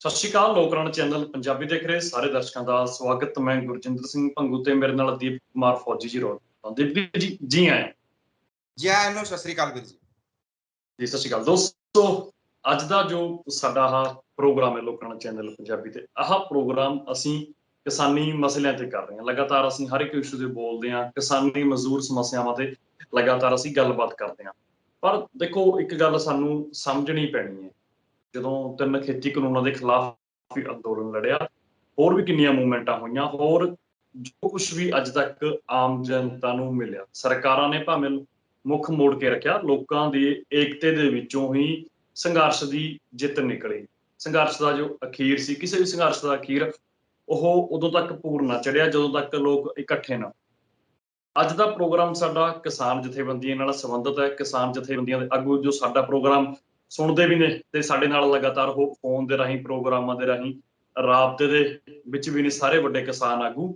ਸਤਿ ਸ਼੍ਰੀ ਅਕਾਲ। ਲੋਕਰਾਣ ਚੈਨਲ ਪੰਜਾਬੀ ਦੇਖ ਰਹੇ ਸਾਰੇ ਦਰਸ਼ਕਾਂ ਦਾ ਸਵਾਗਤ। ਮੈਂ ਗੁਰਜਿੰਦਰ ਸਿੰਘ ਭੰਗੂ ਤੇ ਮੇਰੇ ਨਾਲ ਦੀਪ ਕੁਮਾਰ ਫੌਜੀ ਜੀ ਰੋਲ। ਦੀਪ ਜੀ ਆਏ ਜੀ ਆਇਆਂ ਨੂੰ। ਸਤਿ ਸ਼੍ਰੀ ਅਕਾਲ ਵੀਰ ਜੀ। ਸਤਿ ਸ਼੍ਰੀ ਅਕਾਲ ਦੋਸਤੋ। ਅੱਜ ਦਾ ਜੋ ਸਾਡਾ ਆਹ ਪ੍ਰੋਗਰਾਮ ਹੈ ਲੋਕਰਾਣ ਚੈਨਲ ਪੰਜਾਬੀ ਤੇ, ਆਹ ਪ੍ਰੋਗਰਾਮ ਅਸੀਂ ਕਿਸਾਨੀ ਮਸਲਿਆਂ ਤੇ ਕਰ ਰਹੇ ਹਾਂ। ਲਗਾਤਾਰ ਅਸੀਂ ਹਰ ਇੱਕ ਇਸ਼ੂ ਤੇ ਬੋਲਦੇ ਹਾਂ, ਕਿਸਾਨੀ ਮਜ਼ਦੂਰ ਸਮੱਸਿਆਵਾਂ ਤੇ ਲਗਾਤਾਰ ਅਸੀਂ ਗੱਲਬਾਤ ਕਰਦੇ ਹਾਂ। ਪਰ ਦੇਖੋ, ਇੱਕ ਗੱਲ ਸਾਨੂੰ ਸਮਝਣੀ ਪੈਣੀ ਹੈ। ਜਦੋਂ 3 ਖੇਤੀ ਕਾਨੂੰਨਾਂ ਦੇ ਖਿਲਾਫ ਵੀ ਅੰਦੋਲਨ ਲੜਿਆ, ਹੋਰ ਵੀ ਕਿੰਨੀਆਂ ਮੂਵਮੈਂਟਾਂ ਹੋਈਆਂ, ਹੋਰ ਜੋ ਕੁਝ ਵੀ ਅੱਜ ਤੱਕ ਆਮ ਜਨਤਾ ਨੂੰ ਮਿਲਿਆ, ਸਰਕਾਰਾਂ ਨੇ ਭਾਵੇਂ ਮੁੱਖ ਮੋੜ ਕੇ ਰੱਖਿਆ, ਲੋਕਾਂ ਦੀ ਏਕਤੇ ਦੇ ਵਿੱਚੋਂ ਹੀ ਸੰਘਰਸ਼ ਦੀ ਜਿੱਤ ਨਿਕਲੀ। ਸੰਘਰਸ਼ ਦਾ ਜੋ ਅਖੀਰ ਸੀ, ਕਿਸੇ ਵੀ ਸੰਘਰਸ਼ ਦਾ ਅਖੀਰ ਉਹ ਉਦੋਂ ਤੱਕ ਪੂਰ ਨਾ ਚੜਿਆ ਜਦੋਂ ਤੱਕ ਲੋਕ ਇਕੱਠੇ ਨਾ। ਅੱਜ ਦਾ ਪ੍ਰੋਗਰਾਮ ਸਾਡਾ ਕਿਸਾਨ ਜਥੇਬੰਦੀਆਂ ਨਾਲ ਸੰਬੰਧਿਤ ਹੈ। ਕਿਸਾਨ ਜਥੇਬੰਦੀਆਂ ਦੇ ਆਗੂ ਜੋ ਸਾਡਾ ਪ੍ਰੋਗਰਾਮ ਸੁਣਦੇ ਵੀ ਨੇ ਤੇ ਸਾਡੇ ਨਾਲ ਲਗਾਤਾਰ ਉਹ ਫੋਨ ਦੇ ਰਾਹੀਂ, ਪ੍ਰੋਗਰਾਮਾਂ ਦੇ ਰਾਹੀਂ ਰਾਬਤੇ ਦੇ ਵਿੱਚ ਵੀ ਨੇ, ਸਾਰੇ ਵੱਡੇ ਕਿਸਾਨ ਆਗੂ।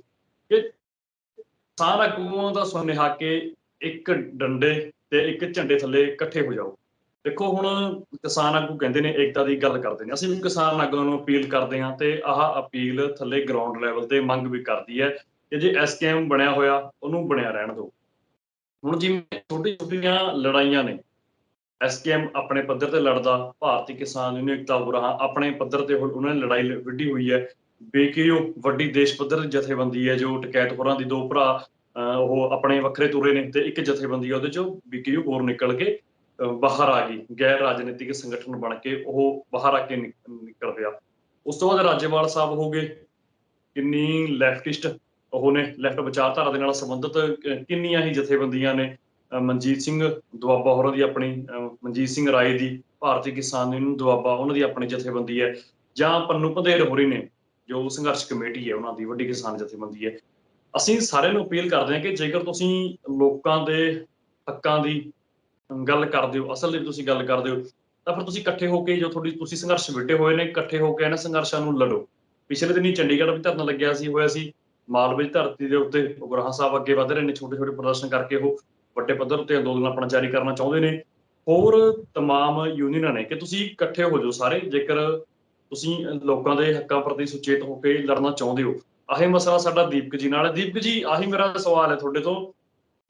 ਕਿ ਕਿਸਾਨ ਆਗੂਆਂ ਦਾ ਸੁਨੇਹਾ ਕਿ ਇੱਕ ਡੰਡੇ ਤੇ ਇੱਕ ਝੰਡੇ ਥੱਲੇ ਇਕੱਠੇ ਹੋ ਜਾਓ। ਦੇਖੋ, ਹੁਣ ਕਿਸਾਨ ਆਗੂ ਕਹਿੰਦੇ ਨੇ ਏਕਤਾ ਦੀ ਗੱਲ ਕਰਦੇ ਨੇ, ਅਸੀਂ ਵੀ ਕਿਸਾਨ ਆਗੂਆਂ ਨੂੰ ਅਪੀਲ ਕਰਦੇ ਹਾਂ ਤੇ ਆਹ ਅਪੀਲ ਥੱਲੇ ਗਰਾਊਂਡ ਲੈਵਲ ਤੇ ਮੰਗ ਵੀ ਕਰਦੀ ਹੈ ਕਿ ਜੇ ਐਸਕੇਐਮ ਬਣਿਆ ਹੋਇਆ ਉਹਨੂੰ ਬਣਿਆ ਰਹਿਣ ਦਿਓ। ਹੁਣ ਜਿਵੇਂ ਛੋਟੀ ਛੋਟੀਆਂ ਲੜਾਈਆਂ ਨੇ, ਐਸਕੇਐਮ ਆਪਣੇ ਪੱਧਰ ਤੇ ਲੜਦਾ, ਭਾਰਤੀ ਕਿਸਾਨ ਯੂਨੀਅਨ ਏਕਤਾ ਉਗਰਾਹਾਂ ਆਪਣੇ ਪੱਧਰ ਤੇ ਉਹਨਾਂ ਨੇ ਲੜਾਈ ਵਿੱਢੀ ਹੋਈ ਹੈ। ਬੀਕੇਯੂ ਵੱਡੀ ਦੇਸ਼ ਪੱਧਰ ਦੀ ਜਥੇਬੰਦੀ ਹੈ ਜੋ ਟਕੈਤ ਹੋਰਾਂ ਦੀ, ਦੋ ਭਰਾ ਉਹ ਆਪਣੇ ਵੱਖਰੇ ਤੁਰੇ ਨੇ ਤੇ ਇੱਕ ਜਥੇਬੰਦੀ ਉਹਦੇ ਚੋਂ ਬੀਕੇਯੂ ਹੋਰ ਨਿਕਲ ਕੇ ਬਾਹਰ ਆ ਗਈ, ਗੈਰ ਰਾਜਨੀਤਿਕ ਸੰਗਠਨ ਬਣ ਕੇ ਉਹ ਬਾਹਰ ਆ ਕੇ ਨਿਕਲ ਪਿਆ। ਉਸ ਤੋਂ ਬਾਅਦ ਰਾਜੇਵਾਲ ਸਾਹਿਬ ਹੋ ਗਏ, ਕਿੰਨੀ ਲੈਫਟਿਸਟ ਉਹ ਨੇ, ਲੈਫਟ ਵਿਚਾਰਧਾਰਾ ਦੇ ਨਾਲ ਸੰਬੰਧਿਤ ਕਿੰਨੀਆਂ ਹੀ ਜਥੇਬੰਦੀਆਂ ਨੇ। ਮਨਜੀਤ ਸਿੰਘ ਦੁਆਬਾ ਹੋਰਾਂ ਦੀ ਆਪਣੀ, ਮਨਜੀਤ ਸਿੰਘ ਰਾਏ ਦੀ ਭਾਰਤੀ ਕਿਸਾਨ ਯੂਨੀਅਨ ਦੁਆਬਾ ਉਹਨਾਂ ਦੀ ਆਪਣੀ ਜਥੇਬੰਦੀ ਹੈ, ਜਾਂ ਪੰਨੂ ਪੰਧੇਰ ਹੋਰੀ ਨੇ ਜੋ ਸੰਘਰਸ਼ ਕਮੇਟੀ ਹੈ ਉਹਨਾਂ ਦੀ ਵੱਡੀ ਕਿਸਾਨ ਜਥੇਬੰਦੀ ਹੈ। ਅਸੀਂ ਸਾਰਿਆਂ ਨੂੰ ਅਪੀਲ ਕਰਦੇ ਹਾਂ ਕਿ ਜੇਕਰ ਤੁਸੀਂ ਲੋਕਾਂ ਦੇ ਹੱਕਾਂ ਦੀ ਗੱਲ ਕਰਦੇ ਹੋ, ਅਸਲ ਵਿੱਚ ਤੁਸੀਂ ਗੱਲ ਕਰਦੇ ਹੋ, ਤਾਂ ਫਿਰ ਤੁਸੀਂ ਇਕੱਠੇ ਹੋ ਕੇ, ਜੋ ਤੁਸੀਂ ਸੰਘਰਸ਼ ਵਿੱਢੇ ਹੋਏ ਨੇ, ਇਕੱਠੇ ਹੋ ਕੇ ਇਹਨਾਂ ਸੰਘਰਸ਼ਾਂ ਨੂੰ ਲੜੋ। ਪਿਛਲੇ ਦਿਨੀ ਚੰਡੀਗੜ੍ਹ ਵੀ ਧਰਨਾ ਲੱਗਿਆ ਸੀ, ਹੋਇਆ ਸੀ ਮਾਲਵੇ ਦੀ ਧਰਤੀ ਦੇ ਉੱਤੇ। ਉਗਰਾਹਾਂ ਸਾਹਿਬ ਅੱਗੇ ਵਧ ਰਹੇ ਨੇ, ਛੋਟੇ ਛੋਟੇ ਪ੍ਰਦਰਸ਼ਨ ਕਰਕੇ ਉਹ ਵੱਡੇ ਪੱਧਰ ਉੱਤੇ ਅੰਦੋਲਨ ਆਪਣਾ ਜਾਰੀ ਕਰਨਾ ਚਾਹੁੰਦੇ ਨੇ। ਹੋਰ ਤਮਾਮ ਯੂਨੀਅਨਾਂ ਨੇ ਕਿ ਤੁਸੀਂ ਇਕੱਠੇ ਹੋ ਜਾਓ ਸਾਰੇ, ਜੇਕਰ ਤੁਸੀਂ ਲੋਕਾਂ ਦੇ ਹੱਕਾਂ ਪ੍ਰਤੀ ਸੁਚੇਤ ਹੋ ਕੇ ਲੜਨਾ ਚਾਹੁੰਦੇ ਹੋ। ਆਹੀ ਮਸਲਾ ਸਾਡਾ ਦੀਪਕ ਜੀ ਨਾਲ ਹੈ। ਦੀਪਕ ਜੀ, ਆਹੀ ਮੇਰਾ ਸਵਾਲ ਹੈ ਤੁਹਾਡੇ ਤੋਂ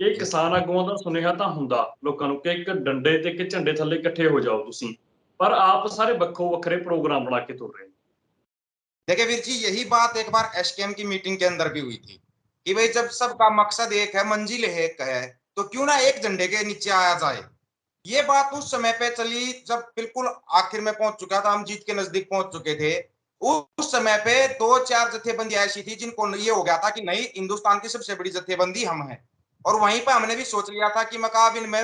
ਕਿ ਜੀ। ਕਿਸਾਨ ਆਗੂਆਂ ਦਾ ਸੁਨੇਹਾ ਤਾਂ ਹੁੰਦਾ ਲੋਕਾਂ ਨੂੰ ਕਿ ਇੱਕ ਡੰਡੇ ਤੇ ਇੱਕ ਝੰਡੇ ਥੱਲੇ ਇਕੱਠੇ ਹੋ ਜਾਓ ਤੁਸੀਂ, ਪਰ ਆਪ ਸਾਰੇ ਵੱਖੋ ਵੱਖਰੇ प्रोग्राम बना के तुर रहे हैं। देखिए वीर जी, यही बात एक बार एसकेएम की मीटिंग के अंदर भी हुई थी कि भाई जब सबका मकसद एक है, मंजिल एक है, तो क्यों ना एक झंडे के नीचे आया जाए। ये बात उस समय पे चली जब बिल्कुल आखिर में पहुंच चुका था, हम जीत के नजदीक पहुंच चुके थे। उस समय पे 2-4 जथेबंदी ऐसी थी जिनको ये हो गया था कि नहीं, हिंदुस्तान की सबसे बड़ी जथेबंदी हम हैं। और वहीं पर हमने भी सोच लिया था कि मकाब इनमें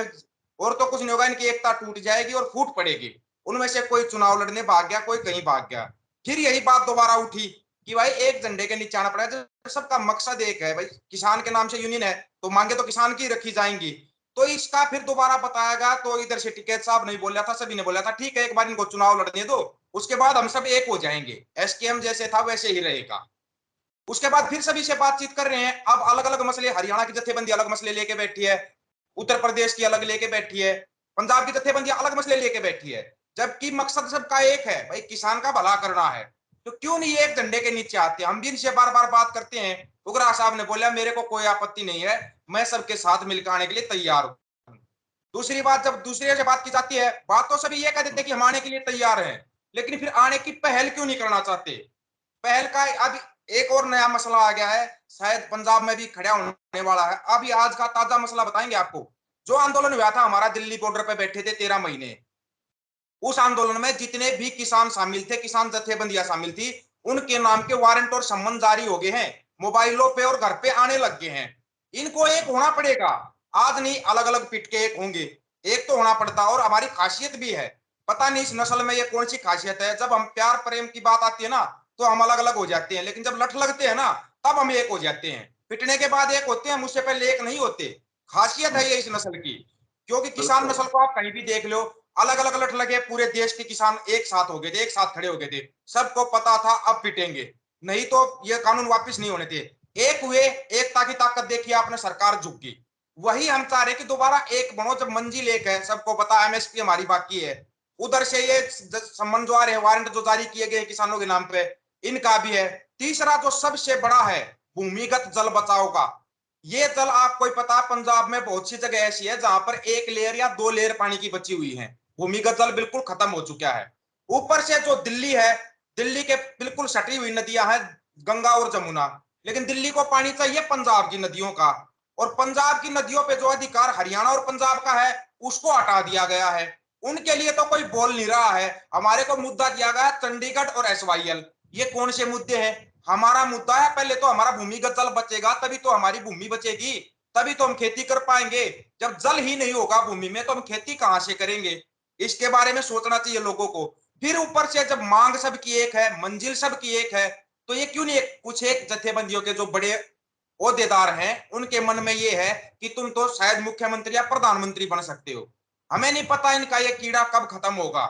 और तो कुछ नहीं होगा, इनकी एकता टूट जाएगी और फूट पड़ेगी। उनमें से कोई चुनाव लड़ने भाग गया, कोई कहीं भाग गया। फिर यही बात दोबारा उठी कि भाई एक झंडे के नीचे आना पड़ेगा। जब सबका मकसद एक है, भाई किसान के नाम से यूनियन है तो मांगे तो किसान की रखी जाएंगी। तो इसका फिर दोबारा बताया गया, तो इधर से टिकैत साहब नहीं बोल रहा था, सभी ने बोला था ठीक है एक बार इनको चुनाव लड़ने दो, उसके बाद हम सब एक हो जाएंगे, एसकेएम जैसे था वैसे ही रहेगा। उसके बाद फिर सभी से बातचीत कर रहे हैं। अब अलग अलग मसले, हरियाणा की जथेबंदी अलग मसले लेके बैठी है, उत्तर प्रदेश की अलग लेके बैठी है, पंजाब की जथेबंदी अलग मसले लेके बैठी है, जबकि मकसद सबका एक है, भाई किसान का भला करना है। तो क्यों नहीं एक झंडे के नीचे आते? हम भी इनसे बार बार बात करते हैं। उगरा साहब ने बोला मेरे को कोई आपत्ति नहीं है, मैं सबके साथ मिलकर आने के लिए तैयार हूं। दूसरी बात, जब दूसरे से बात की जाती है, बात तो सभी ये कह देते कि हम आने के लिए तैयार हैं, लेकिन फिर आने की पहल क्यों नहीं करना चाहते? पहल का अब एक और नया मसला आ गया है, शायद पंजाब में भी खड़ा होने वाला है। अभी आज का ताजा मसला बताएंगे आपको। जो आंदोलन हुआ था हमारा, दिल्ली बॉर्डर पे बैठे थे 13 महीने, उस आंदोलन में जितने भी किसान शामिल थे, किसान जथेबंदियां शामिल थी, उनके नाम के वारंट और सम्मन जारी हो गए हैं, मोबाइलों पे और घर पे आने लग गए हैं। इनको एक होना पड़ेगा, आज नहीं अलग अलग पिट के एक होंगे, एक तो होना पड़ता। और हमारी खासियत भी है, पता नहीं इस नस्ल में ये कौन सी खासियत है, जब हम प्यार प्रेम की बात आती है ना तो हम अलग अलग हो जाते हैं, लेकिन जब लठ लगते हैं ना तब हम एक हो जाते हैं। पिटने के बाद एक होते हैं, मुझसे पहले एक नहीं होते। खासियत है ये इस नस्ल की, क्योंकि किसान नस्ल को आप कहीं भी देख लो, अलग अलग लठ लगे, पूरे देश के किसान एक साथ हो गए थे, एक साथ खड़े हो गए थे, सबको पता था अब पिटेंगे, नहीं तो ये कानून वापस नहीं होने थे। एक हुए, एकता की ताकत देखी आपने, सरकार झुक गई। वही हम चाह रहे कि दोबारा एक बनो, जब मंजिल एक है, सबको पता एमएसपी हमारी बाकी है, उधर से ये सम्मन जो आ रहे हैं, वारंट जो जारी किए गए किसानों के नाम पे, इनका भी है। तीसरा जो सबसे बड़ा है भूमिगत जल बचाव का, ये जल आपको पता पंजाब में बहुत सी जगह ऐसी है जहां पर 1 लेयर या 2 लेयर पानी की बची हुई है, भूमिगत जल बिल्कुल खत्म हो चुका है। ऊपर से जो दिल्ली है, दिल्ली के बिल्कुल सटी हुई नदियां हैं गंगा और जमुना, लेकिन दिल्ली को पानी चाहिए पंजाब की नदियों का, और पंजाब की नदियों पे जो अधिकार हरियाणा और पंजाब का है उसको हटा दिया गया है। उनके लिए तो कोई बोल नहीं रहा है। हमारे को मुद्दा दिया गया चंडीगढ़ और एसवाईएल, ये कौन से मुद्दे हैं? हमारा मुद्दा है पहले तो हमारा भूमिगत जल बचेगा तभी तो हमारी भूमि बचेगी, तभी तो हम खेती कर पाएंगे। जब जल ही नहीं होगा भूमि में तो हम खेती कहां से करेंगे? इसके बारे में सोचना चाहिए लोगों को। फिर ऊपर से जब मांग सबकी एक है, मंजिल सबकी एक है, तो ये क्यों नहीं कुछ एक जत्थेबंदियों के जो बड़े ओहदेदार हैं उनके मन में ये है कि तुम तो शायद मुख्यमंत्री या प्रधानमंत्री बन सकते हो। हमें नहीं पता इनका ये कीड़ा कब खत्म होगा।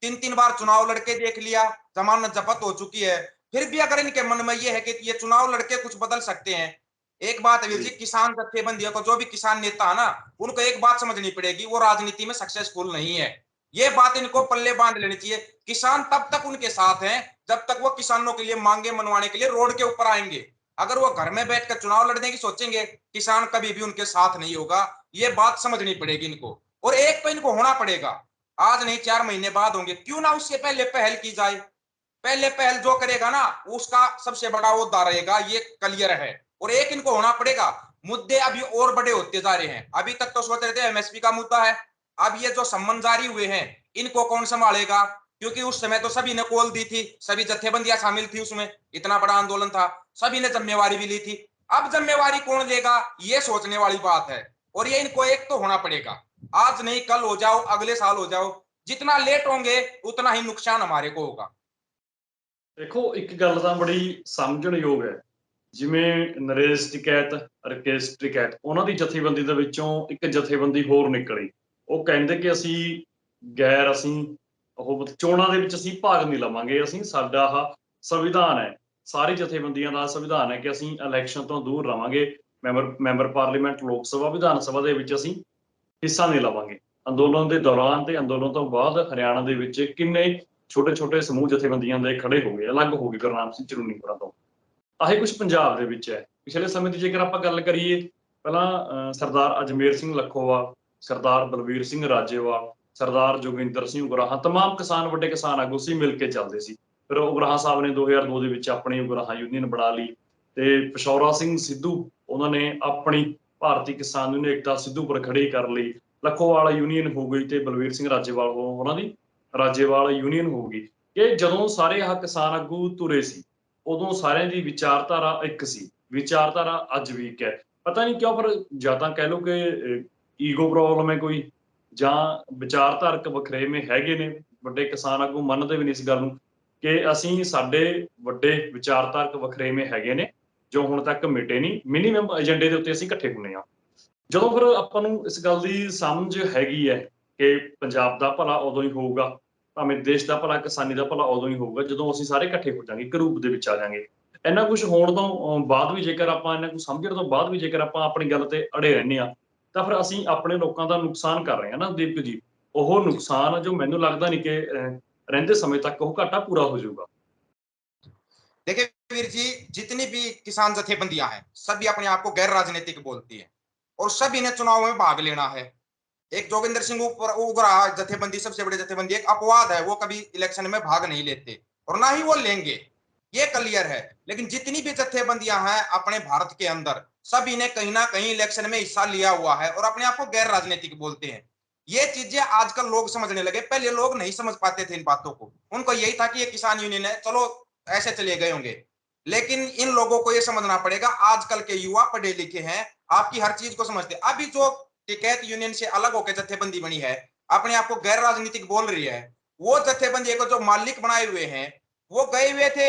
3-3 बार चुनाव लड़के देख लिया, जमानत जब्त हो चुकी है, फिर भी अगर इनके मन में ये है कि ये चुनाव लड़के कुछ बदल सकते हैं। एक बात है वीर जी, किसान जत्थेबंदियों को, जो भी किसान नेता है ना, उनको एक बात समझनी पड़ेगी, वो राजनीति में सक्सेसफुल नहीं है। ये बात इनको पल्ले बांध लेनी चाहिए। किसान तब तक उनके साथ हैं जब तक वो किसानों के लिए मांगे मनवाने के लिए रोड के ऊपर आएंगे। अगर वो घर में बैठकर चुनाव लड़ने की सोचेंगे, किसान कभी भी उनके साथ नहीं होगा। ये बात समझनी पड़ेगी इनको। और एक तो इनको होना पड़ेगा, आज नहीं 4 महीने बाद होंगे, क्यों ना उससे पहले पहल की जाए। पहले पहल जो करेगा ना उसका सबसे बड़ा ओहदा रहेगा, ये क्लियर है। और एक इनको होना पड़ेगा, मुद्दे अभी और बड़े होते जा रहे हैं। अभी तक तो सोच रहे थे एमएसपी का मुद्दा है, अब ये जो सम्मन जारी हुए हैं इनको कौन संभालेगा? क्योंकि उस समय तो सभी ने कॉल दी थी, सभी जत्थेबंदियां शामिल थी उसमें, इतना बड़ा आंदोलन था, सभी ने जिम्मेवारी भी ली थी। अब जिम्मेवारी कौन लेगा, ये सोचने वाली बात है। और ये इनको एक तो होना पड़ेगा, आज नहीं कल हो जाओ, अगले साल हो जाओ, जितना लेट होंगे उतना ही नुकसान हमारे को होगा। देखो एक गल ਤਾਂ ਬੜੀ ਸਮਝਣਯੋਗ ਹੈ। ਜਿਵੇਂ ਨਰੇਸ਼ ਟਿਕੈਤ, ਰਕੇਸ਼ ਟਿਕੈਤ, ਉਹਨਾਂ ਦੀ ਜਥੇਬੰਦੀ ਦੇ ਵਿੱਚੋਂ ਇੱਕ ਜਥੇਬੰਦੀ ਹੋਰ ਨਿਕਲੀ। ਉਹ ਕਹਿੰਦੇ ਕਿ ਅਸੀਂ ਉਹ ਚੋਣਾਂ ਦੇ ਵਿੱਚ ਅਸੀਂ ਭਾਗ ਨਹੀਂ ਲਵਾਂਗੇ, ਸਾਡਾ ਆਹ ਸੰਵਿਧਾਨ ਹੈ, ਸਾਰੀ ਜਥੇਬੰਦੀਆਂ ਦਾ ਸੰਵਿਧਾਨ ਹੈ ਕਿ ਅਸੀਂ ਇਲੈਕਸ਼ਨ ਤੋਂ ਦੂਰ ਰਵਾਂਗੇ। ਮੈਂਬਰ ਪਾਰਲੀਮੈਂਟ, ਲੋਕ ਸਭਾ, ਵਿਧਾਨ ਸਭਾ ਦੇ ਵਿੱਚ ਅਸੀਂ ਹਿੱਸਾ ਨਹੀਂ ਲਵਾਂਗੇ। ਅੰਦੋਲਨ ਦੇ ਦੌਰਾਨ ਤੇ ਅੰਦੋਲਨ ਤੋਂ ਬਾਅਦ ਹਰਿਆਣਾ ਦੇ ਵਿੱਚ ਕਿੰਨੇ ਛੋਟੇ ਛੋਟੇ ਸਮੂਹ ਜਥੇਬੰਦੀਆਂ ਦੇ ਖੜੇ ਹੋ ਗਏ, ਅਲੱਗ ਹੋ ਗਏ ਗੁਰਨਾਮ ਸਿੰਘ ਝਰੂਨੀ ਹੋਰਾਂ ਤੋਂ। ਆਹੀ ਕੁਝ ਪੰਜਾਬ ਦੇ ਵਿੱਚ ਹੈ। ਪਿਛਲੇ ਸਮੇਂ ਦੀ ਜੇਕਰ ਆਪਾਂ ਗੱਲ ਕਰੀਏ, ਪਹਿਲਾਂ ਸਰਦਾਰ ਅਜਮੇਰ ਸਿੰਘ ਲੱਖੋਵਾਲ, ਸਰਦਾਰ ਬਲਵੀਰ ਸਿੰਘ ਰਾਜੇਵਾਲ, ਸਰਦਾਰ ਜੋਗਿੰਦਰ ਸਿੰਘ ਉਗਰਾਹਾਂ, ਤਮਾਮ ਕਿਸਾਨ, ਵੱਡੇ ਕਿਸਾਨ ਆਗੂ ਸੀ, ਮਿਲ ਕੇ ਚੱਲਦੇ ਸੀ। ਫਿਰ ਉਗਰਾਹਾਂ ਸਾਹਿਬ ਨੇ 2002 ਦੇ ਵਿੱਚ ਆਪਣੀ ਉਗਰਾਹਾਂ ਯੂਨੀਅਨ ਬਣਾ ਲਈ ਤੇ ਪਿਸ਼ੌਰਾ ਸਿੰਘ ਸਿੱਧੂ ਉਹਨਾਂ ਨੇ ਆਪਣੀ ਭਾਰਤੀ ਕਿਸਾਨ ਯੂਨੀਅਨ ਏਕਤਾ ਸਿੱਧੂਪੁਰ ਖੜੀ ਕਰ ਲਈ। ਲੱਖੋਵਾਲ ਯੂਨੀਅਨ ਹੋ ਗਈ ਤੇ ਬਲਵੀਰ ਸਿੰਘ ਰਾਜੇਵਾਲ ਉਹਨਾਂ ਦੀ ਰਾਜੇਵਾਲ ਯੂਨੀਅਨ ਹੋ ਗਈ। ਕਿ ਜਦੋਂ ਸਾਰੇ ਆਹ ਕਿਸਾਨ ਆਗੂ ਤੁਰੇ ਸੀ ਉਦੋਂ ਸਾਰਿਆਂ ਦੀ ਵਿਚਾਰਧਾਰਾ ਇੱਕ ਸੀ। ਵਿਚਾਰਧਾਰਾ ਅੱਜ ਵੀ ਇੱਕ ਹੈ। ਪਤਾ ਨਹੀਂ ਕਿਉਂ, ਪਰ ਜਾਂ ਤਾਂ ਕਹਿ ਲਓ ਕਿ ਈਗੋ ਪ੍ਰੋਬਲਮ ਹੈ ਕੋਈ, ਜਾਂ ਵਿਚਾਰਧਾਰਕ ਵਖਰੇਵੇਂ ਹੈਗੇ ਨੇ। ਵੱਡੇ ਕਿਸਾਨ ਆਗੂ ਮੰਨਦੇ ਵੀ ਨਹੀਂ ਇਸ ਗੱਲ ਨੂੰ ਕਿ ਸਾਡੇ ਵੱਡੇ ਵਿਚਾਰਧਾਰਕ ਵਖਰੇਵੇਂ ਹੈਗੇ ਨੇ ਜੋ ਹੁਣ ਤੱਕ ਮਿਟੇ ਨਹੀਂ। ਮਿਨੀਮਮ ਏਜੰਡੇ ਦੇ ਉੱਤੇ ਅਸੀਂ ਇਕੱਠੇ ਹੁੰਦੇ ਹਾਂ। ਜਦੋਂ ਫਿਰ ਆਪਾਂ ਨੂੰ ਇਸ ਗੱਲ ਦੀ ਸਮਝ ਹੈਗੀ ਹੈ ਕਿ ਪੰਜਾਬ ਦਾ ਭਲਾ ਉਦੋਂ ਹੀ ਹੋਊਗਾ, ਭਾਵੇਂ ਦੇਸ਼ ਦਾ ਭਲਾ, ਕਿਸਾਨੀ ਦਾ ਭਲਾ ਉਦੋਂ ਹੀ ਹੋਊਗਾ ਜਦੋਂ ਅਸੀਂ ਸਾਰੇ ਇਕੱਠੇ ਹੋ ਜਾਵਾਂਗੇ, ਇੱਕ ਰੂਪ ਦੇ ਵਿੱਚ ਆ ਜਾਵਾਂਗੇ। ਇੰਨਾ ਕੁਝ ਹੋਣ ਤੋਂ ਬਾਅਦ ਵੀ ਜੇਕਰ ਆਪਾਂ ਇੰਨਾ ਕੁਝ ਸਮਝਣ ਤੋਂ ਬਾਅਦ ਵੀ ਜੇਕਰ ਆਪਾਂ ਆਪਣੀ ਗੱਲ ਤੇ ਅੜੇ ਰਹਿੰਦੇ ਹਾਂ ਤਾਂ ਫਿਰ ਅਸੀਂ ਆਪਣੇ ਲੋਕਾਂ ਦਾ ਨੁਕਸਾਨ ਕਰ ਰਹੇ ਹਾਂ ਨਾ ਦੀਪਕ ਜੀ। ਉਹ ਨੁਕਸਾਨ ਜੋ ਮੈਨੂੰ ਲੱਗਦਾ ਨਹੀਂ ਕਿ ਰਹਿੰਦੇ ਸਮੇਂ तक ਉਹ घाटा पूरा हो जाऊगा। देखिए वीर जी, जितनी भी किसान जथेबंदियां हैं सभी अपने आप को गैर राजनीतिक बोलती है और सभी ने चुनाव में भाग लेना है। एक जोगिंदर सिंह उगरा जथेबंदी सबसे बड़ी जथेबंदी, एक अपवाद है, वो कभी इलेक्शन में भाग नहीं लेते और ना ही वो लेंगे, ये क्लियर है। लेकिन जितनी भी जथेबंदियां हैं अपने भारत के अंदर, सभी ने कहीं ना कहीं इलेक्शन में हिस्सा लिया हुआ है और अपने आप को गैर राजनीतिक बोलते हैं। ये चीजें आजकल लोग समझने लगे, पहले लोग नहीं समझ पाते थे इन बातों को। उनको यही था कि ये किसान यूनियन है, चलो ऐसे चले गए होंगे। लेकिन इन लोगों को ये समझना पड़ेगा, आजकल के युवा पढ़े लिखे हैं, आपकी हर चीज को समझते। अभी जो टिकैत यूनियन से अलग होकर जत्थेबंदी बनी है, अपने आप को गैर राजनीतिक बोल रही है, वो जत्थेबंदी को जो मालिक बनाए हुए हैं वो गए हुए थे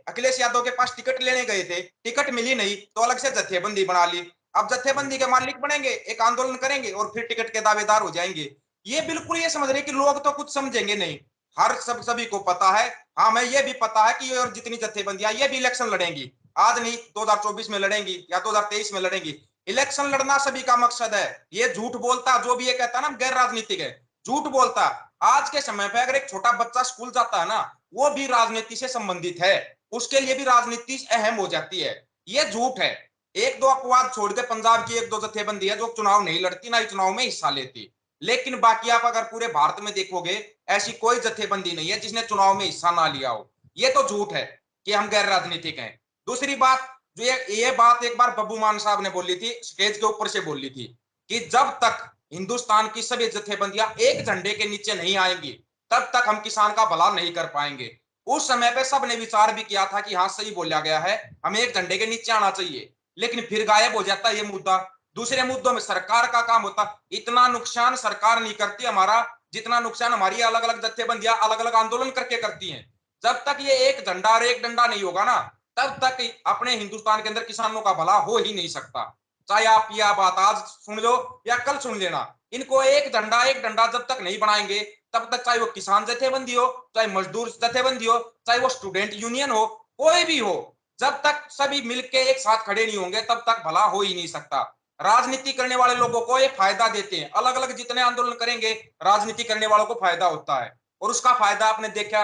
अखिलेश यादव के पास, टिकट लेने गए थे, टिकट मिली नहीं तो अलग से जत्थेबंदी बना ली। अब जत्थेबंदी के मालिक बनेंगे, एक आंदोलन करेंगे और फिर टिकट के दावेदार हो जाएंगे। ये बिल्कुल ये समझ रहे कि लोग तो कुछ समझेंगे नहीं। हर सभी को पता है, हाँ मैं ये भी पता है कि और जितनी जत्थेबंदियां ये भी इलेक्शन लड़ेंगी, आज नहीं 2024 में लड़ेंगी या 2023 में लड़ेंगी। इलेक्शन लड़ना सभी का मकसद है। ये झूठ बोलता जो भी ये कहता ना गैर राजनीतिक है, झूठ बोलता। आज के समय पे अगर एक छोटा बच्चा स्कूल जाता है ना, वो भी राजनीति से संबंधित है, उसके लिए भी राजनीति अहम हो जाती है। ये झूठ है। एक दो अपवाद छोड़ के पंजाब की एक दो जत्थेबंदी है जो चुनाव नहीं लड़ती, ना ही चुनाव में हिस्सा लेती, लेकिन बाकी आप अगर पूरे भारत में देखोगे, ऐसी कोई जत्थेबंदी नहीं है जिसने चुनाव में हिस्सा ना लिया हो। ये तो झूठ है कि हम गैर राजनीतिक हैं। दूसरी बात, जो ये बात एक बार बब्बू मान साहब ने बोली थी, स्टेज के ऊपर से बोली थी कि जब तक हिंदुस्तान की सभी जत्थेबंदियां एक झंडे के नीचे नहीं आएंगी, तब तक हम किसान का भला नहीं कर पाएंगे। उस समय पे सबने विचार भी किया था कि हाँ सही बोला गया है, हमें एक झंडे के नीचे आना चाहिए, लेकिन फिर गायब हो जाता ये मुद्दा। दूसरे मुद्दों में सरकार का काम होता, इतना नुकसान सरकार नहीं करती हमारा जितना नुकसान हमारी अलग अलग जत्थेबंदियां अलग अलग आंदोलन करके करती हैं। जब तक ये एक झंडा और एक डंडा नहीं होगा ना, तब तक अपने हिंदुस्तान के अंदर किसानों का भला हो ही नहीं सकता। चाहे आप यह बात आज सुन लो या कल सुन लेना, इनको एक झंडा एक डंडा जब तक नहीं बनाएंगे, तब तक चाहे वो किसान जत्थेबंदी हो, चाहे मजदूर जत्थेबंदी हो, चाहे वो स्टूडेंट यूनियन हो, कोई भी हो, जब तक सभी मिलके एक साथ खड़े नहीं होंगे तब तक भला हो ही नहीं सकता। राजनीति करने वाले लोगों को ये फायदा देते हैं, अलग अलग जितने आंदोलन करेंगे राजनीति करने वालों को फायदा होता है, और उसका फायदा आपने देखा,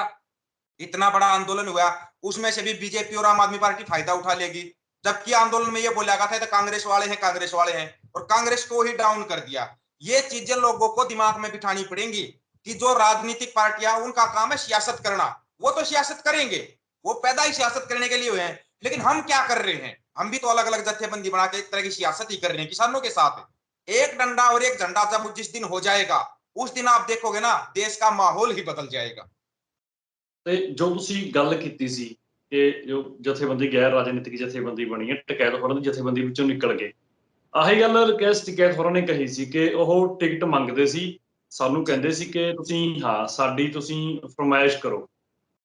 इतना बड़ा आंदोलन हुआ, उसमें से भी बीजेपी और आम आदमी पार्टी फायदा उठा लेगी। जबकि आंदोलन में ये बोला गया था तो कांग्रेस वाले हैं, कांग्रेस वाले हैं, और कांग्रेस को ही डाउन कर दिया। ये चीजें लोगों को दिमाग में बिठानी पड़ेंगी कि जो राजनीतिक पार्टियां, उनका काम है सियासत करना, वो तो सियासत करेंगे, वो पैदा ही सियासत करने के लिए हुए हैं, लेकिन हम क्या कर रहे हैं, हम भी तो अलग अलग जत्थेबंदी बना के एक तरह की सियासत ही कर रहे हैं किसानों के साथ। एक डंडा और एक झंडा जब जिस दिन हो जाएगा, उस दिन आप देखोगे ना देश का माहौल ही बदल जाएगा। ਤੇ ਜੋ ਤੁਸੀਂ ਗੱਲ ਕੀਤੀ ਸੀ ਕਿ ਜੋ ਜਥੇਬੰਦੀ ਗੈਰ ਰਾਜਨੀਤਿਕ ਜਥੇਬੰਦੀ ਬਣੀ ਹੈ, ਟਕੈਤ ਹੋਰਾਂ ਦੀ ਜਥੇਬੰਦੀ ਵਿੱਚੋਂ ਨਿਕਲ ਗਏ, ਆਹੀ ਗੱਲ ਰਕੇਸ਼ ਟਕੈਤ ਹੋਰਾਂ ਨੇ ਕਹੀ ਸੀ ਕਿ ਉਹ ਟਿਕਟ ਮੰਗਦੇ ਸੀ, ਸਾਨੂੰ ਕਹਿੰਦੇ ਸੀ ਕਿ ਤੁਸੀਂ ਹਾਂ ਸਾਡੀ ਤੁਸੀਂ ਫਰਮਾਇਸ਼ ਕਰੋ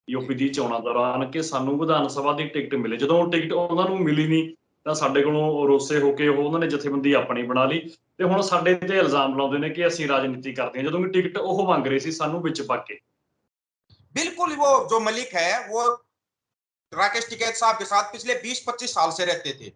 ਯੂਪੀ ਦੀ ਚੋਣਾਂ ਦੌਰਾਨ ਕਿ ਸਾਨੂੰ ਵਿਧਾਨ ਸਭਾ ਦੀ ਟਿਕਟ ਮਿਲੇ। ਜਦੋਂ ਟਿਕਟ ਉਹਨਾਂ ਨੂੰ ਮਿਲੀ ਨਹੀਂ ਤਾਂ ਸਾਡੇ ਕੋਲੋਂ ਰੋਸੇ ਹੋ ਕੇ ਉਹਨਾਂ ਨੇ ਜਥੇਬੰਦੀ ਆਪਣੀ ਬਣਾ ਲਈ ਤੇ ਹੁਣ ਸਾਡੇ ਤੇ ਇਲਜ਼ਾਮ ਲਾਉਂਦੇ ਨੇ ਕਿ ਅਸੀਂ ਰਾਜਨੀਤੀ ਕਰਦੇ ਹਾਂ, ਜਦੋਂ ਕਿ ਟਿਕਟ ਉਹ ਮੰਗ ਰਹੇ ਸੀ ਸਾਨੂੰ ਵਿੱਚ ਪਾ ਕੇ। बिल्कुल, वो जो मलिक है वो राकेश टिकैत साहब के साथ पिछले 20-25 साल से रहते थे,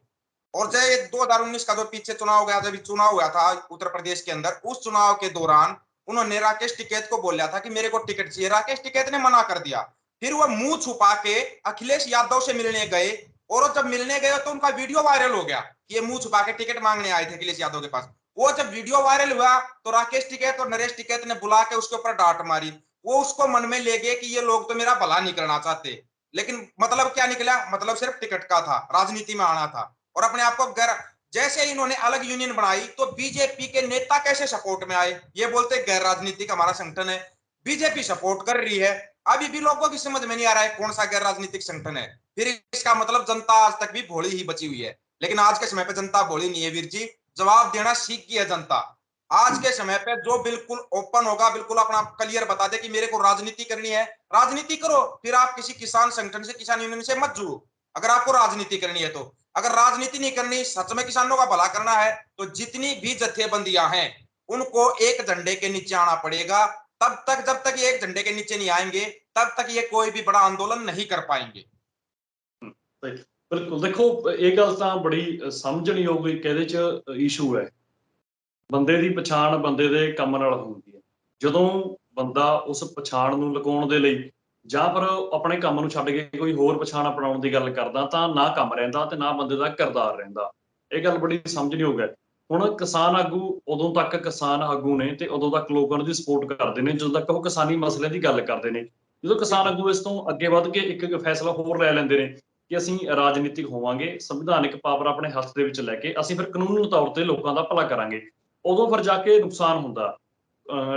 और जब 2019 का जो पीछे चुनाव गया, जब चुनाव हुआ था उत्तर प्रदेश के अंदर, उस चुनाव के दौरान उन्होंने राकेश टिकैत को बोला था कि मेरे को टिकट चाहिए, राकेश टिकैत ने मना कर दिया। फिर वो मुंह छुपा के अखिलेश यादव से मिलने गए, और जब मिलने गए तो उनका वीडियो वायरल हो गया कि ये मुंह छुपा के टिकट मांगने आए थे अखिलेश यादव के पास। वो जब वीडियो वायरल हुआ तो राकेश टिकैत और नरेश टिकैत ने बुला के उसके ऊपर डांट मारी। वो उसको मन में ले गए कि ये लोग तो मेरा भला नहीं करना चाहते, लेकिन मतलब क्या निकला, मतलब सिर्फ टिकट का था, राजनीति में आना था, और अपने आप को गैर, जैसे इन्होंने अलग यूनियन बनाई तो बीजेपी के नेता कैसे सपोर्ट में आए, ये बोलते गैर राजनीतिक हमारा संगठन है, बीजेपी सपोर्ट कर रही है। अभी भी लोगों की समझ में नहीं आ रहा है कौन सा गैर राजनीतिक संगठन है, फिर इसका मतलब जनता आज तक भी भोली ही बची हुई है। लेकिन आज के समय पे जनता भोली नहीं है वीर जी, जवाब देना सीख गई है जनता। आज के समय पे जो बिल्कुल ओपन होगा, बिल्कुल अपना क्लियर बता दे कि मेरे को राजनीति करनी है, राजनीति करो, फिर आप किसी किसान संगठन से, किसान यूनियन से मत जुड़ो अगर आपको राजनीति करनी है तो। अगर राजनीति नहीं करनी, सच में किसानों का भला करना है, तो जितनी भी जत्थेबंदियां हैं उनको एक झंडे के नीचे आना पड़ेगा। तब तक, जब तक ये एक झंडे के नीचे नहीं आएंगे, तब तक ये कोई भी बड़ा आंदोलन नहीं कर पाएंगे। ਬਿਲਕੁਲ ਦੇਖੋ, ਇਹ ਗੱਲ ਤਾਂ ਬੜੀ ਸਮਝਣ ਯੋਗ ਇੱਕ ਇਹਦੇ ਚ ਇਸ਼ੂ ਹੈ। ਬੰਦੇ ਦੀ ਪਛਾਣ ਬੰਦੇ ਦੇ ਕੰਮ ਨਾਲ ਹੁੰਦੀ ਹੈ। ਜਦੋਂ ਬੰਦਾ ਉਸ ਪਛਾਣ ਨੂੰ ਲੁਕਾਉਣ ਦੇ ਲਈ ਜਾਂ ਫਿਰ ਆਪਣੇ ਕੰਮ ਨੂੰ ਛੱਡ ਕੇ ਕੋਈ ਹੋਰ ਪਛਾਣ ਅਪਣਾਉਣ ਦੀ ਗੱਲ ਕਰਦਾ ਤਾਂ ਨਾ ਕੰਮ ਰਹਿੰਦਾ ਤੇ ਨਾ ਬੰਦੇ ਦਾ ਕਿਰਦਾਰ ਰਹਿੰਦਾ। ਇਹ ਗੱਲ ਬੜੀ ਸਮਝਣਯੋਗ ਹੈ। ਹੁਣ ਕਿਸਾਨ ਆਗੂ ਉਦੋਂ ਤੱਕ ਕਿਸਾਨ ਆਗੂ ਨੇ ਤੇ ਉਦੋਂ ਤੱਕ ਲੋਕ ਉਹਨਾਂ ਦੀ ਸਪੋਰਟ ਕਰਦੇ ਨੇ ਜਦੋਂ ਤੱਕ ਉਹ ਕਿਸਾਨੀ ਮਸਲਿਆਂ ਦੀ ਗੱਲ ਕਰਦੇ ਨੇ। ਜਦੋਂ ਕਿਸਾਨ ਆਗੂ ਇਸ ਤੋਂ ਅੱਗੇ ਵੱਧ ਕੇ ਇੱਕ ਫੈਸਲਾ ਹੋਰ ਲੈ ਲੈਂਦੇ ਨੇ ਕਿ ਅਸੀਂ ਰਾਜਨੀਤਿਕ ਹੋਵਾਂਗੇ, ਸੰਵਿਧਾਨਿਕ ਪਾਵਰ ਆਪਣੇ ਹੱਥ ਦੇ ਵਿੱਚ ਲੈ ਕੇ ਅਸੀਂ ਫਿਰ ਕਾਨੂੰਨੀ ਤੌਰ ਤੇ ਲੋਕਾਂ ਦਾ ਭਲਾ ਕਰਾਂਗੇ, ਉਦੋਂ ਫਿਰ ਜਾ ਕੇ ਨੁਕਸਾਨ ਹੁੰਦਾ।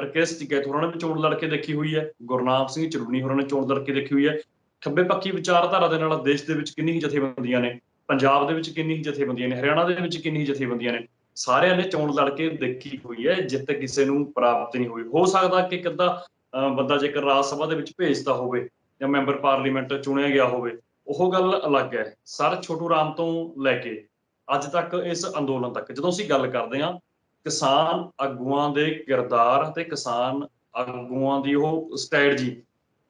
ਰਕੇਸ਼ ਟਿਕੈਤ ਹੋਰਾਂ ਨੇ ਵੀ ਚੋਣ ਲੜ ਕੇ ਦੇਖੀ ਹੋਈ ਹੈ, ਗੁਰਨਾਮ ਸਿੰਘ ਝੁਲਣੀ ਹੋਰਾਂ ਨੇ ਚੋਣ ਲੜ ਕੇ ਦੇਖੀ ਹੋਈ ਹੈ। ਖੱਬੇ ਪੱਖੀ ਵਿਚਾਰਧਾਰਾ ਦੇ ਨਾਲ ਦੇਸ਼ ਦੇ ਵਿੱਚ ਕਿੰਨੀ ਹੀ ਜਥੇਬੰਦੀਆਂ ਨੇ, ਪੰਜਾਬ ਦੇ ਵਿੱਚ ਕਿੰਨੀ ਹੀ ਜਥੇਬੰਦੀਆਂ ਨੇ, ਹਰਿਆਣਾ ਦੇ ਵਿੱਚ ਕਿੰਨੀ ਹੀ ਜਥੇਬੰਦੀਆਂ ਨੇ, ਸਾਰਿਆਂ ਨੇ ਚੋਣ ਲੜ ਕੇ ਦੇਖੀ ਹੋਈ ਹੈ। ਜਿੱਤ ਕਿਸੇ ਨੂੰ ਪ੍ਰਾਪਤ ਨਹੀਂ ਹੋਈ। ਹੋ ਸਕਦਾ ਕਿ ਇੱਕ ਅੱਧਾ ਬੰਦਾ ਜੇਕਰ ਰਾਜ ਸਭਾ ਦੇ ਵਿੱਚ ਭੇਜਦਾ ਹੋਵੇ ਜਾਂ ਮੈਂਬਰ ਪਾਰਲੀਮੈਂਟ ਚੁਣਿਆ ਗਿਆ ਹੋਵੇ, ਉਹ ਗੱਲ ਅਲੱਗ ਹੈ। ਸਰ ਛੋਟੂ ਰਾਮ ਤੋਂ ਲੈ ਕੇ ਅੱਜ ਤੱਕ ਇਸ ਅੰਦੋਲਨ ਤੱਕ ਜਦੋਂ ਅਸੀਂ ਗੱਲ ਕਰਦੇ ਹਾਂ, ਕਿਸਾਨ ਆਗੂਆਂ ਦੇ ਕਿਰਦਾਰ ਤੇ ਕਿਸਾਨ ਆਗੂਆਂ ਦੀ ਉਹ ਸਟ੍ਰੈਟਜੀ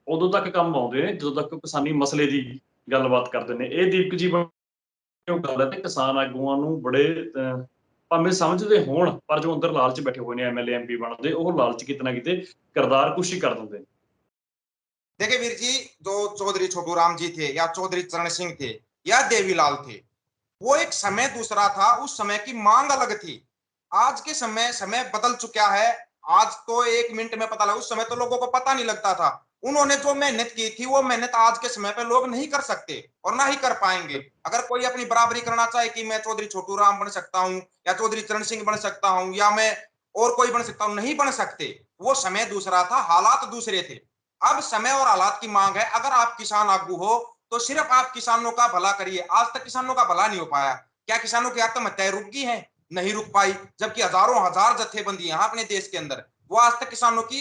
ਉਦੋਂ ਤੱਕ ਕੰਮ ਆਉਂਦੇ ਨੇ ਜਦੋਂ ਤੱਕ ਕਿਸਾਨੀ ਮਸਲੇ ਦੀ ਗੱਲਬਾਤ ਕਰਦੇ ਨੇ। ਇਹ ਦੀਪਕ ਜੀ ਉਹ ਗੱਲ ਹੈ ਤੇ ਕਿਸਾਨ ਆਗੂਆਂ ਨੂੰ ਬੜੇ ਭਾਵੇਂ ਸਮਝਦੇ ਹੋਣ ਪਰ ਜੋ ਅੰਦਰ ਲਾਲਚ ਬੈਠੇ ਹੋਏ ਨੇ ਐਮਐਲਏ ਐਮਪੀ ਬਣਦੇ, ਉਹ ਲਾਲਚ ਕਿਤੇ ਨਾ ਕਿਤੇ ਕਿरदार कुशी कर देंगे। देखिए वीर जी, जो चौधरी छोटू राम जी थे या चौधरी चरण सिंह थे या देवीलाल थे, वो एक समय दूसरा था, उस समय की मांग अलग थी। आज के समय समय बदल चुका है। आज तो 1 मिनट में पता लगा, उस समय तो लोगों को पता नहीं लगता था। उन्होंने जो मेहनत की थी वो मेहनत आज के समय पे लोग नहीं कर सकते और ना ही कर पाएंगे। अगर कोई अपनी बराबरी करना चाहे कि मैं चौधरी छोटू राम बन सकता हूं या चौधरी चरण सिंह बन सकता हूं या मैं और कोई बन सकता हूं, नहीं बन सकते। वो समय दूसरा था, हालात दूसरे थे। अब समय और हालात की मांग है। अगर आप किसान आगू हो तो सिर्फ आप किसानों का भला करिए। आज तक किसानों का भला नहीं हो पाया। क्या किसानों की आत्महत्याएं रुक गई हैं? नहीं रुक पाई। जबकि हजारों हजार जत्थेबंदी हैं अपने देश के अंदर, वो आज तक किसानों की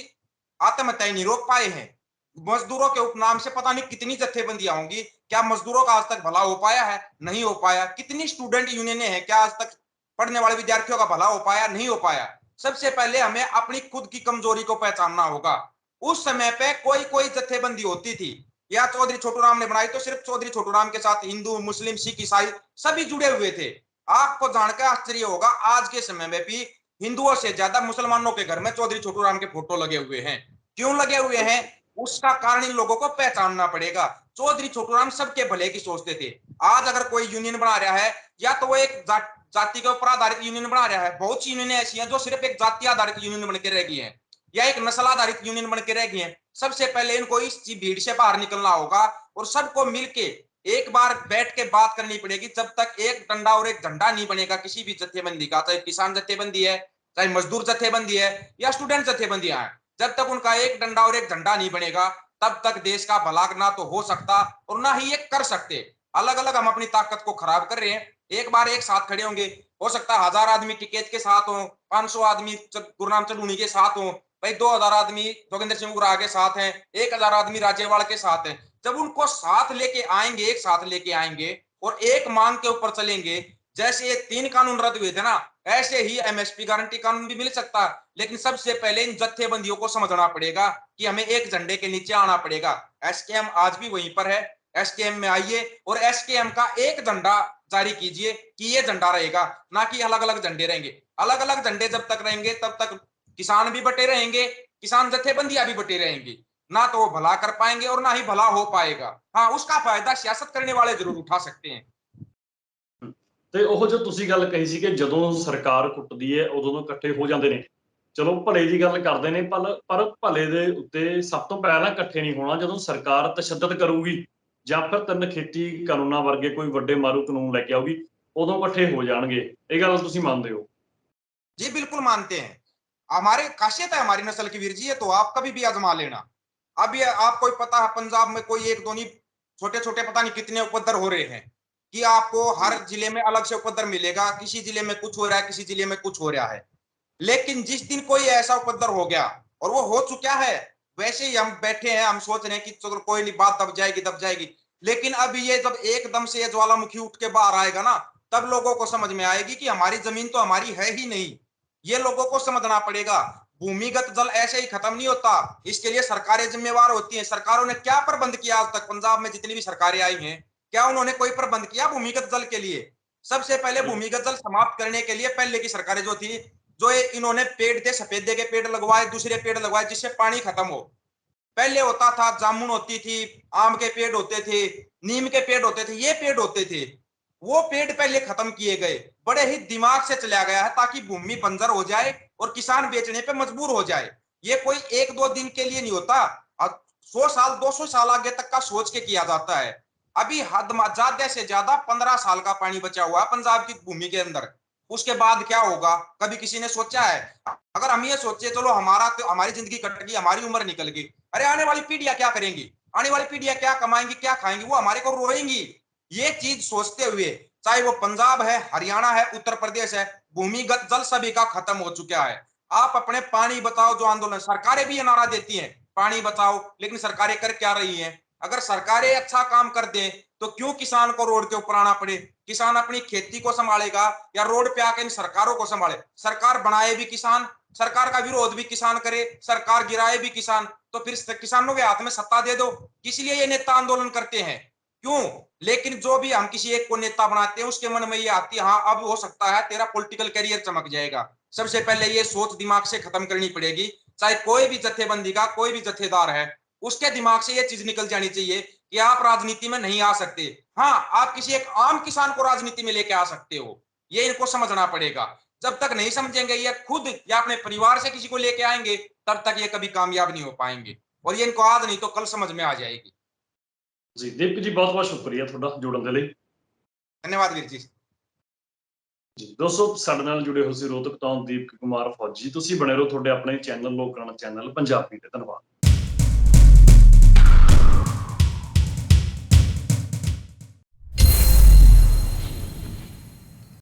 आत्महत्याएं नहीं रोक पाए हैं। मजदूरों के उपनाम से पता नहीं कितनी जत्थेबंदियां होंगी, क्या मजदूरों का आज तक भला हो पाया है? नहीं हो पाया। कितनी स्टूडेंट यूनियनें हैं, क्या आज तक पढ़ने वाले विद्यार्थियों का भला हो पाया? नहीं हो पाया। सबसे पहले हमें अपनी खुद की कमजोरी को पहचानना होगा। उस समय पे कोई कोई जत्थेबंदी होती थी, या चौधरी छोटूराम ने बनाई तो सिर्फ चौधरी छोटूराम के साथ हिंदू, मुस्लिम, सिख, ईसाई सभी जुड़े हुए थे। आपको जानकर आश्चर्य होगा, आज के समय में भी हिंदुओं से ज्यादा मुसलमानों के घर में चौधरी छोटूराम के फोटो लगे हुए हैं। क्यों लगे हुए हैं? उसका कारण इन लोगों को पहचानना पड़ेगा। चौधरी छोटूराम सबके भले की सोचते थे। आज अगर कोई यूनियन बना रहा है, या तो वो एक जाति के ऊपर आधारित यूनियन बना रहा है। बहुत सी यूनियन ऐसी हैं जो सिर्फ एक जाति आधारित यूनियन बनकर रह गई है, या एक नस्ल आधारित यूनियन बन के रह गई है। सबसे पहले इनको इस भीड़ से बाहर निकलना होगा और सबको मिलके एक बार बैठ के बात करनी पड़ेगी। जब तक एक डंडा और एक झंडा नहीं बनेगा किसी भी जत्थेबंदी का, चाहे किसान जत्थेबंदी है, चाहे मजदूर जत्थेबंदी है या स्टूडेंट जत्थेबंदियां हैं, जब तक उनका एक डंडा और एक झंडा नहीं बनेगा, तब तक देश का भला ना तो हो सकता और ना ही ये कर सकते। अलग अलग हम अपनी ताकत को खराब कर रहे हैं। एक बार एक साथ खड़े होंगे, हो सकता है 1000 आदमी टिकैत के साथ हो, 500 आदमी गुरनाम चंदूनी के साथ हो, भाई 2000 आदमी जोगिंदर सिंह उराव के साथ हैं, 1000 आदमी राज्यवाड़ के साथ हैं। जब उनको साथ लेके आएंगे, एक साथ लेके आएंगे और एक मांग के ऊपर चलेंगे, जैसे ये 3 कानून रद्द हुए थे ना, ऐसे ही एमएसपी गारंटी कानून भी मिल सकता है। लेकिन सबसे पहले इन जत्थेबंदियों को समझना पड़ेगा कि हमें एक झंडे के नीचे आना पड़ेगा। एसकेएम आज भी वहीं पर है। एसकेएम में आइए और एसकेएम का एक झंडा जारी कीजिए कि ये झंडा रहेगा, ना कि अलग अलग झंडे रहेंगे। अलग अलग झंडे जब तक रहेंगे तब तक किसान भी बटे रहेंगे, किसान जत्थेबंदियां भी बटी रहेंगी। ना तो वो भला कर पाएंगे और ना ही भला हो पाएगा। हाँ, उसका फायदा सियासत करने वाले जरूर उठा सकते हैं। ਤੇ ਉਹ ਜੋ ਤੁਸੀਂ ਗੱਲ ਕਹੀ ਸੀ ਕਿ ਜਦੋਂ ਸਰਕਾਰ ਕੁੱਟਦੀ ਹੈ ਉਦੋਂ ਤੋਂ ਇਕੱਠੇ ਹੋ ਜਾਂਦੇ ਨੇ, ਚਲੋ ਭਲੇ ਦੀ ਗੱਲ ਕਰਦੇ ਨੇ, ਪਰ ਭਲੇ ਦੇ ਉੱਤੇ ਸਭ ਤੋਂ ਪਹਿਲਾਂ ਇਕੱਠੇ ਨਹੀਂ ਹੋਣਾ। ਜਦੋਂ ਸਰਕਾਰ ਤਸ਼ੱਦਦ ਕਰੂਗੀ ਜਾਂ ਫਿਰ 3 ਖੇਤੀ ਕਾਨੂੰਨਾਂ ਵਰਗੇ ਕੋਈ ਵੱਡੇ ਮਾਰੂ ਕਾਨੂੰਨ ਲੈ ਕੇ ਆਊਗੀ, ਉਦੋਂ ਇਕੱਠੇ ਹੋ ਜਾਣਗੇ। ਇਹ ਗੱਲ ਤੁਸੀਂ ਮੰਨਦੇ ਹੋ? जी बिल्कुल मानते हैं। हमारे खासियत है हमारी नस्ल की वीर जी, ये तो आप कभी भी आजमा लेना। अब ये आपको पता है पंजाब में कोई एक दो नहीं, छोटे छोटे पता नहीं कितने उपद्रव हो रहे हैं कि आपको हर जिले में अलग से उपद्रव मिलेगा। किसी जिले में कुछ हो रहा है, किसी जिले में कुछ हो रहा है। लेकिन जिस दिन कोई ऐसा उपद्रव हो गया, और वो हो चुका है, वैसे ही हम बैठे हैं, हम सोच रहे हैं कि चलो कोई नहीं, बात दब जाएगी दब जाएगी। लेकिन अब ये जब एकदम से ये ज्वालामुखी उठ के बाहर आएगा ना, तब लोगों को समझ में आएगी कि हमारी जमीन तो हमारी है ही नहीं। ये लोगों को समझना पड़ेगा। भूमिगत जल ऐसे ही खत्म नहीं होता, इसके लिए सरकारें जिम्मेवार होती हैं। सरकारों ने क्या प्रबंध किया आज तक? पंजाब में जितनी भी सरकारें आई हैं, क्या उन्होंने कोई प्रबंध किया भूमिगत जल के लिए? सबसे पहले भूमिगत जल समाप्त करने के लिए पहले की सरकारें जो थी, जो इन्होंने पेड़ थे, सफेदे के पेड़ लगवाए, दूसरे पेड़ लगवाए जिससे पानी खत्म हो। पहले होता था जामुन होती थी, आम के पेड़ होते थे, नीम के पेड़ होते थे, ये पेड़ होते थे। वो पेड़ पहले खत्म किए गए, बड़े ही दिमाग से चला गया है ताकि भूमि बंजर हो जाए और किसान बेचने पे मजबूर हो जाए। ये कोई 1-2 दिन के लिए नहीं होता, 100 साल 200 साल आगे तक का सोच के किया जाता है। अभी हद ज्यादा से ज्यादा 15 साल का पानी बचा हुआ है पंजाब की भूमि के अंदर। उसके बाद क्या होगा, कभी किसी ने सोचा है? अगर हम ये सोचे चलो हमारा तो हमारी जिंदगी कट गई, हमारी उम्र निकल गई, अरे आने वाली पीढ़ियां क्या करेंगी? आने वाली पीढ़ियां क्या कमाएंगी, क्या खाएंगी? वो हमारे को रोएंगी। ये चीज सोचते हुए, चाहे वो पंजाब है, हरियाणा है, उत्तर प्रदेश है, भूमिगत जल सभी का खत्म हो चुका है। आप अपने पानी बचाओ जो आंदोलन, सरकारें भी ये नारा देती हैं पानी बचाओ, लेकिन सरकारें कर क्या रही हैं? अगर सरकारें अच्छा काम कर दें तो क्यों किसान को रोड के ऊपर आना पड़े? किसान अपनी खेती को संभालेगा या रोड पे आके इन सरकारों को संभाले? सरकार बनाए भी किसान, सरकार का विरोध भी किसान करे, सरकार गिराए भी किसान, तो फिर किसानों के हाथ में सत्ता दे दो। इसलिए ये नेता आंदोलन करते हैं। क्यों? लेकिन जो भी हम किसी एक को नेता बनाते हैं उसके मन में ये आती है, हाँ अब हो सकता है तेरा पॉलिटिकल करियर चमक जाएगा। सबसे पहले ये सोच दिमाग से खत्म करनी पड़ेगी। चाहे कोई भी जत्थेबंदी का कोई भी जत्थेदार है, उसके दिमाग से ये चीज निकल जानी चाहिए कि आप राजनीति में नहीं आ सकते। हाँ, आप किसी एक आम किसान को राजनीति में लेके आ सकते हो, ये इनको समझना पड़ेगा। जब तक नहीं समझेंगे ये खुद या अपने परिवार से किसी को लेके आएंगे, तब तक ये कभी कामयाब नहीं हो पाएंगे। और ये इनको आज नहीं तो कल समझ में आ जाएगी। जी दीपक जी, बहुत बहुत शुक्रिया ਤੁਹਾਡਾ ਜੁੜਨ ਦੇ ਲਈ। धन्यवाद वीर जी। ਜੀ ਦੋਸਤੋ, ਸਾਡੇ ਨਾਲ ਜੁੜੇ ਹੋਏ ਸੀ ਰੋਹਤਕ ਤੋਂ ਦੀਪਕ ਕੁਮਾਰ ਫੌਜੀ। ਤੁਸੀਂ ਬਣੇ ਰਹੋ ਤੁਹਾਡੇ ਆਪਣੇ ਚੈਨਲ ਲੋਕ ਰਾਣਾ ਚੈਨਲ ਪੰਜਾਬੀ ਤੇ। ਧੰਨਵਾਦ।